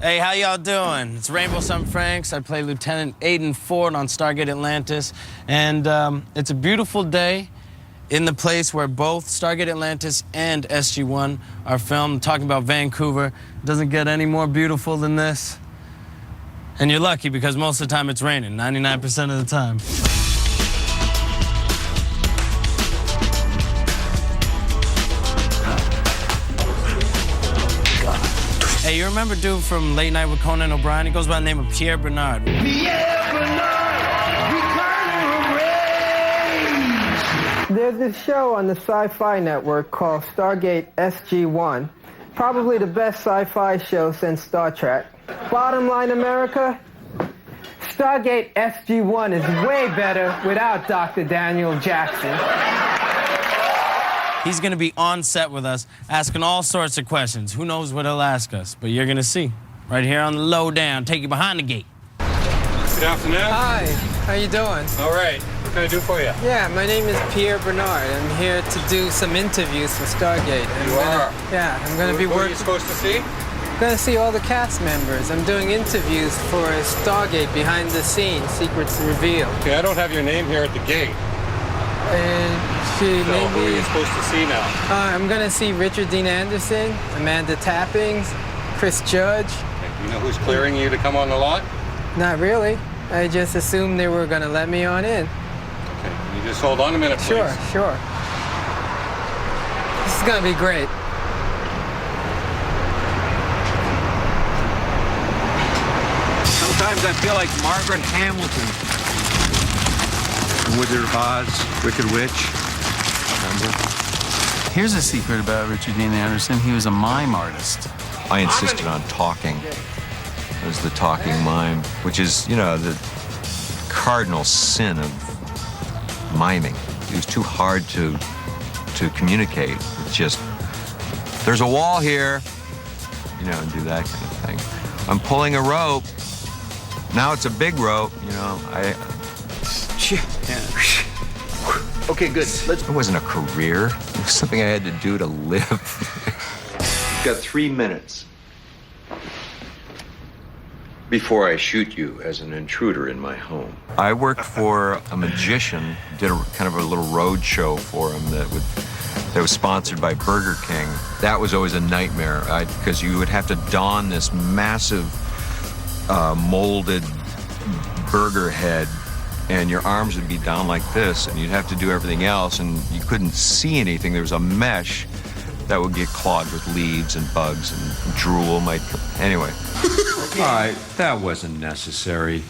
Hey, how y'all doing? It's Rainbow Sun Franks. I play Lieutenant Aiden Ford on Stargate Atlantis. And it's a beautiful day in the place where both Stargate Atlantis and SG-1 are filmed. I'm talking about Vancouver. It doesn't get any more beautiful than this. And you're lucky because most of the time it's raining, 99% of the time. Hey, you remember dude from Late Night with Conan O'Brien? He goes by the name of Pierre Bernard. Pierre Bernard, There's this show on the Sci-Fi Network called Stargate SG-1. Probably the best sci-fi show since Star Trek. Bottom line, America, Stargate SG-1 is way better without Dr. Daniel Jackson. He's gonna be on set with us, asking all sorts of questions. Who knows what he'll ask us, but you're gonna see. Right here on the lowdown, take you behind the gate. Good afternoon. Hi, how you doing? All right, what can I do for you? Yeah, my name is Pierre Bernard. I'm here to do some interviews for Stargate. Yeah, I'm gonna be What are working. you supposed to see? I'm gonna see all the cast members. I'm doing interviews for Stargate behind the scenes, secrets revealed. Okay, I don't have your name here at the gate. And she So who are maybe. you supposed to see now? I'm gonna see Richard Dean Anderson, Amanda Tappings, Chris Judge. Okay, do you know who's clearing you to come on the lot? Not really. I just assumed they were gonna let me on in. Okay, you just hold on a minute, please. Sure, sure. This is gonna be great. Sometimes I feel like Margaret Hamilton. Wizard of Oz, Wicked Witch. Remember? Here's a secret about Richard Dean Anderson. He was a mime artist. I insisted on talking. It was the talking mime, which is, you know, the cardinal sin of miming. It was too hard to communicate. It's just, there's a wall here, you know, and do that kind of thing. I'm pulling a rope. Now it's a big rope, you know. Okay, good. It wasn't a career. It was something I had to do to live. You've got 3 minutes before I shoot you as an intruder in my home. I worked for a magician, did a kind of a little road show for him that was sponsored by Burger King. That was always a nightmare because you would have to don this massive molded burger head, and your arms would be down like this, and you'd have to do everything else, and you couldn't see anything. There was a mesh that would get clogged with leaves and bugs, and drool might. Anyway. All right, that wasn't necessary.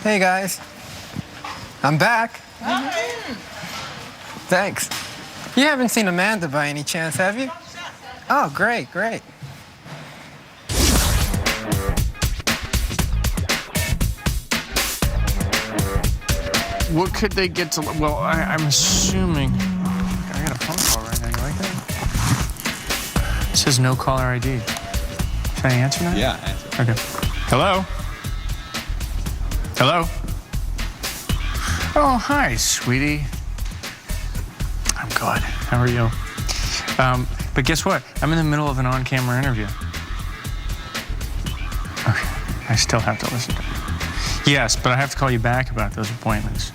Hey guys, I'm back. Thanks. You haven't seen Amanda by any chance, have you? Oh, great, great. What could they get to? Well, I'm assuming. I got a phone call right now. You like that? It says no caller ID. Should I answer that? Yeah, answer. Okay. Hello? Hello? Oh, hi, sweetie. I'm good. How are you? But guess what? I'm in the middle of an on-camera interview. Okay. I still have to listen to it. Yes, but I have to call you back about those appointments.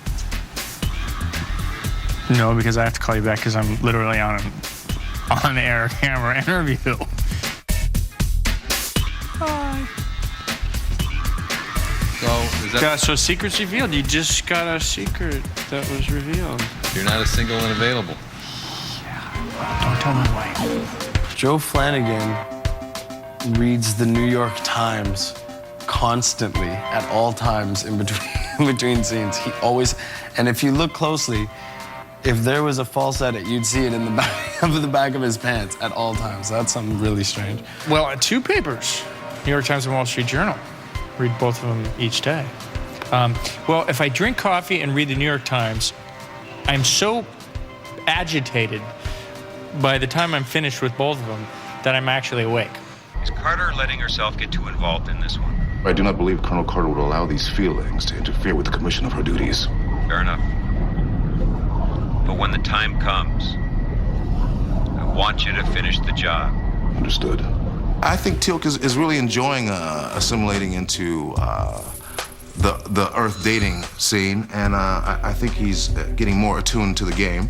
No, because I have to call you back because I'm literally on an on-air camera interview. Bye. So, is that... Yeah, so secrets revealed. You just got a secret that was revealed. You're not a single and available. Don't tell my wife. Joe Flanagan reads the New York Times constantly at all times in between scenes. He always, and if you look closely, if there was a false edit, you'd see it in the back of his pants at all times. That's something really strange. Well, 2 papers, New York Times and Wall Street Journal. Read both of them each day. Well, if I drink coffee and read the New York Times, I'm so agitated by the time I'm finished with both of them that I'm actually awake. Is Carter letting herself get too involved in this one? I do not believe Colonel Carter would allow these feelings to interfere with the commission of her duties. Fair enough. But when the time comes, I want you to finish the job. Understood. I think Teal'c is really enjoying assimilating into the Earth dating scene, and I think he's getting more attuned to the game.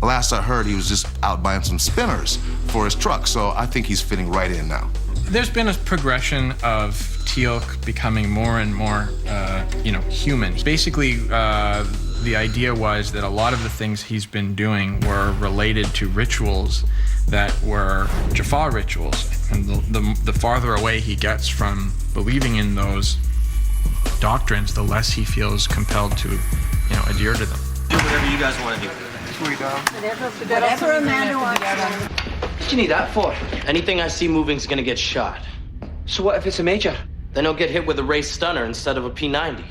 Last I heard, he was just out buying some spinners for his truck, so I think he's fitting right in now. There's been a progression of Teal'c becoming more and more, human. Basically, the idea was that a lot of the things he's been doing were related to rituals that were Jaffa rituals. And the farther away he gets from believing in those doctrines, the less he feels compelled to, adhere to them. Do whatever you guys want to do. Whatever Amanda wants. What do you need that for? Anything I see moving is gonna get shot. So what if it's a major? Then he'll get hit with a race stunner instead of a P90.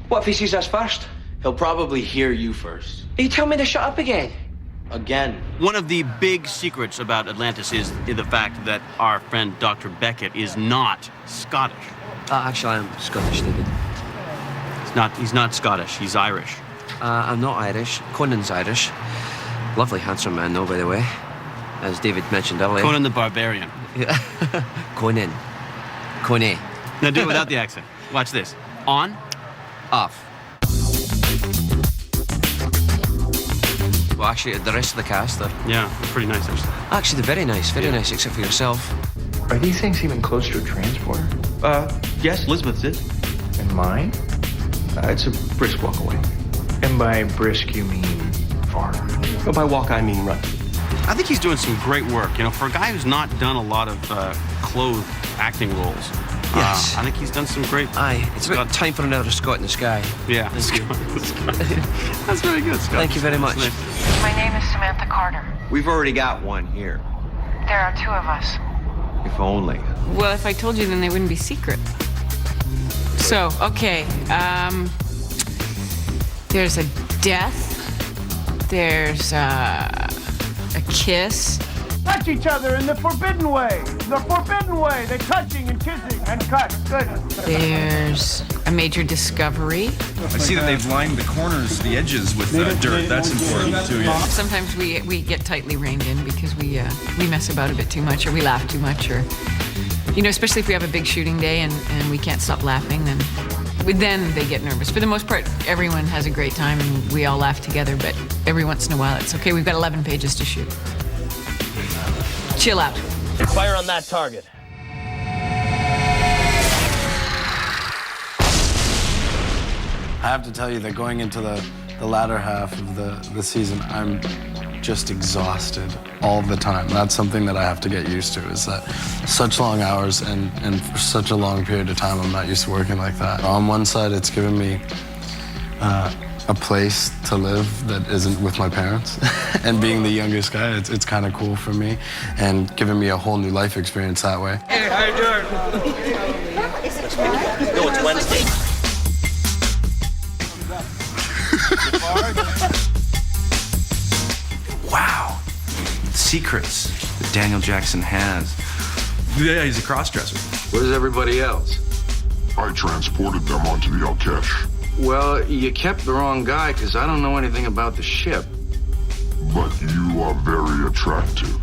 What if he sees us first? He'll probably hear you first. Are you telling me to shut up again? Again. One of the big secrets about Atlantis is the fact that our friend Dr. Beckett is not Scottish. Actually, I'm Scottish, David. He's not Scottish, he's Irish. I'm not Irish. Conan's Irish. Lovely, handsome man, though, by the way. As David mentioned earlier. Conan the Barbarian. Conan. Conan. Now do it without the accent. Watch this. On. Off. Well, actually, the rest of the cast are... Yeah, pretty nice, actually. Actually, they're very nice, except for yourself. Are these things even close to a transporter? Yes, Elizabeth's is. And mine? It's a brisk walk away. And by brisk, you mean far? But by walk, I mean run. I think he's doing some great work. For a guy who's not done a lot of clothed acting roles. Yes. I think he's done some great... Aye, it's about time for another Scott in the Sky. Yeah, Thank you. That's very good, Scott. Thank you very much. My name is Samantha Carter. We've already got one here. There are two of us. If only. Well, if I told you, then they wouldn't be secret. So, okay. There's a death. There's a kiss. Touch each other in the forbidden way. The forbidden way. They're touching and kissing and cut. Good. There's a major discovery. I see that they've lined the corners, the edges with dirt. That's important too. Yeah. Sometimes we get tightly reined in because we mess about a bit too much, or we laugh too much, or especially if we have a big shooting day and we can't stop laughing, then they get nervous. For the most part, everyone has a great time and we all laugh together, but every once in a while it's okay. We've got 11 pages to shoot. Chill out. Fire on that target. I have to tell you that going into the latter half of the season, I'm just exhausted all the time. That's something that I have to get used to, is that such long hours and for such a long period of time, I'm not used to working like that. On one side, it's given me a place to live that isn't with my parents. And being the youngest guy, it's kind of cool for me and giving me a whole new life experience that way. Hey, how you doing? No, it's Wednesday. Wow. Secrets that Daniel Jackson has. Yeah, he's a cross-dresser. Where's everybody else? I transported them onto the Alkesh. Well, you kept the wrong guy, because I don't know anything about the ship. But you are very attractive.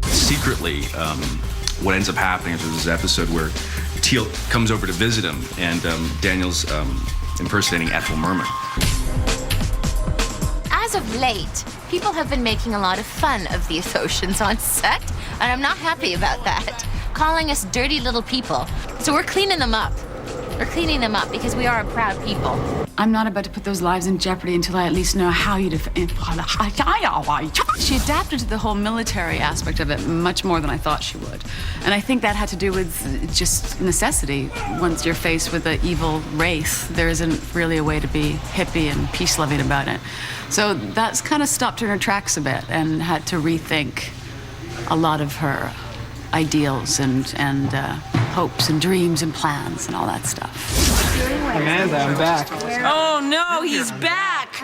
Secretly, what ends up happening is there's this episode where Teal'c comes over to visit him, and Daniel's impersonating Ethel Merman. As of late, people have been making a lot of fun of the Athosians on set, and I'm not happy about that. Calling us dirty little people. So we're cleaning them up. We're cleaning them up because we are a proud people. I'm not about to put those lives in jeopardy until I at least know how you defend. She adapted to the whole military aspect of it much more than I thought she would. And I think that had to do with just necessity. Once you're faced with an evil wraith, there isn't really a way to be hippie and peace-loving about it. So that's kind of stopped her in her tracks a bit and had to rethink a lot of her ideals and hopes and dreams and plans and all that stuff. Amanda, I'm back. Oh no, he's back!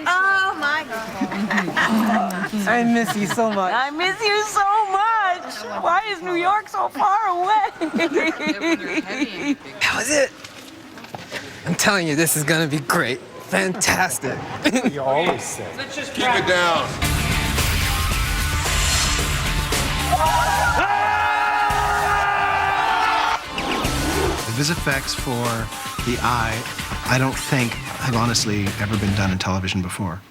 Oh my God. I miss you so much. I miss you so much! Why is New York so far away? How was it? I'm telling you, this is gonna be great. Fantastic. You always say. Keep it down. Vis effects for the eye, I don't think have honestly ever been done in television before.